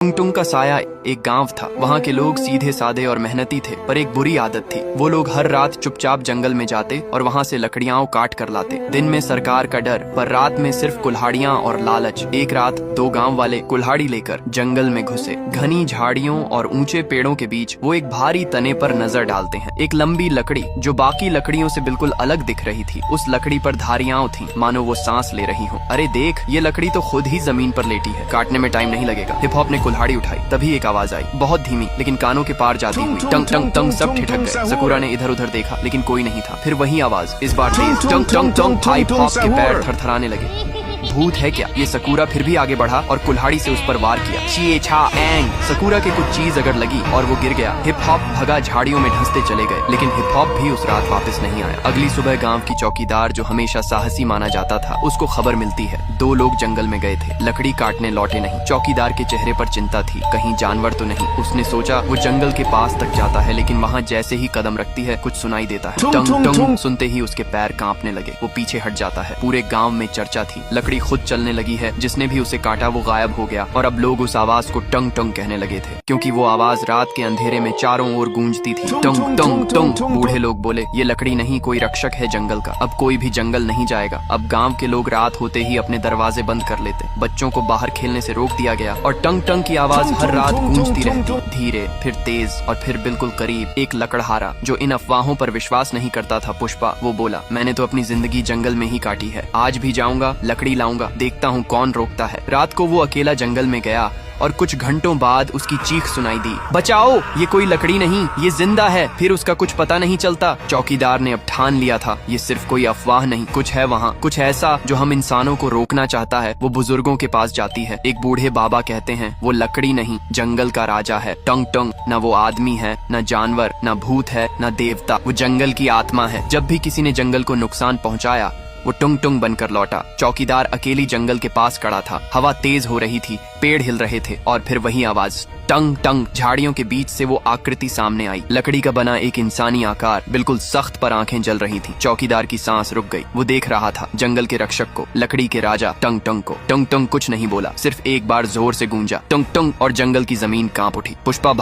टुंग का साया एक गांव था। वहाँ के लोग सीधे सादे और मेहनती थे, पर एक बुरी आदत थी। वो लोग हर रात चुपचाप जंगल में जाते और वहाँ से लकड़ियाँ काट कर लाते। दिन में सरकार का डर, पर रात में सिर्फ कुल्हाड़ियाँ और लालच। एक रात दो गांव वाले कुल्हाड़ी लेकर जंगल में घुसे। घनी झाड़ियों और ऊंचे पेड़ों के बीच वो एक भारी तने पर नजर डालते हैं। एक लंबी लकड़ी जो बाकी लकड़ियों से बिल्कुल अलग दिख रही थी। उस लकड़ी पर धारियां थीं, मानो वो सांस ले रही हो। अरे देख, ये लकड़ी तो खुद ही जमीन पर लेटी है, काटने में टाइम नहीं लगेगा। हिप हॉप ने कुल्हाड़ी उठाई, तभी एक आवाज आई, बहुत धीमी लेकिन कानों के पार जाती हुई। टंग टंग टंग, सब ठिठक गए। सकूरा ने इधर उधर देखा, लेकिन कोई नहीं था। फिर वही आवाज, इस बार तेज। टंग टंग टंग, हिप हॉप के पैर थरथराने लगे। भूत है क्या? ये सकूरा फिर भी आगे बढ़ा और कुल्हाड़ी से उस पर वार किया। ची छा एंग, सकूरा के कुछ चीज अगर लगी और वो गिर गया। हिप हॉप भगा, झाड़ियों में ढंसते चले गए, लेकिन हिप हॉप भी उस रात वापस नहीं आया। अगली सुबह गांव की चौकीदार, जो हमेशा साहसी माना जाता था, उसको खबर मिलती है दो लोग जंगल में गए थे, लकड़ी काटने लौटे नहीं। चौकीदार के चेहरे पर चिंता थी, कहीं जानवर तो नहीं। उसने सोचा वो जंगल के पास तक जाता है, लेकिन वहाँ जैसे ही कदम रखती है कुछ सुनाई देता है। टंग टंग सुनते ही उसके पैर कांपने लगे। वो पीछे हट जाता है। पूरे गाँव में चर्चा थी, लकड़ी खुद चलने लगी है, जिसने भी उसे काटा वो गायब हो गया। और अब लोग उस आवाज को टंग टंग कहने लगे थे, क्योंकि वो आवाज रात के अंधेरे में चारों ओर गूंजती थी। टंग टंग टंग। बूढ़े लोग बोले, ये लकड़ी नहीं, कोई रक्षक है जंगल का। अब कोई भी जंगल नहीं जाएगा। अब गांव के लोग रात होते ही अपने दरवाजे बंद कर लेते। बच्चों को बाहर खेलने से रोक दिया गया और टंग टंग की आवाज हर रात गूंजती रहती, धीरे, फिर तेज और फिर बिल्कुल करीब। एक लकड़हारा जो इन अफवाहों पर विश्वास नहीं करता था, पुष्पा, वो बोला, मैंने तो अपनी जिंदगी जंगल में ही काटी है। आज भी जाऊंगा, लकड़ी लाऊंगा, देखता हूँ कौन रोकता है। रात को वो अकेला जंगल में गया और कुछ घंटों बाद उसकी चीख सुनाई दी, बचाओ, ये कोई लकड़ी नहीं, ये जिंदा है। फिर उसका कुछ पता नहीं चलता। चौकीदार ने अब ठान लिया था, ये सिर्फ कोई अफवाह नहीं, कुछ है वहाँ, कुछ ऐसा जो हम इंसानों को रोकना चाहता है। वो बुजुर्गों के पास जाती है। एक बूढ़े बाबा कहते हैं, वो लकड़ी नहीं, जंगल का राजा है। टंग टंग, न वो आदमी है, न जानवर, न भूत है, न देवता, वो जंगल की आत्मा है। जब भी किसी ने जंगल को नुकसान पहुँचाया, वो टुंग टुंग बनकर लौटा। चौकीदार अकेली जंगल के पास खड़ा था। हवा तेज हो रही थी, पेड़ हिल रहे थे, और फिर वही आवाज, टंग टंग। झाड़ियों के बीच से वो आकृति सामने आई, लकड़ी का बना एक इंसानी आकार, बिल्कुल सख्त, पर आंखें जल रही थी। चौकीदार की सांस रुक गई। वो देख रहा था जंगल के रक्षक को, लकड़ी के राजा टंग टंग को। टंग टंग कुछ नहीं बोला, सिर्फ एक बार जोर से गूंजा, टंग टंग, और जंगल की जमीन कांप उठी। पुष्पा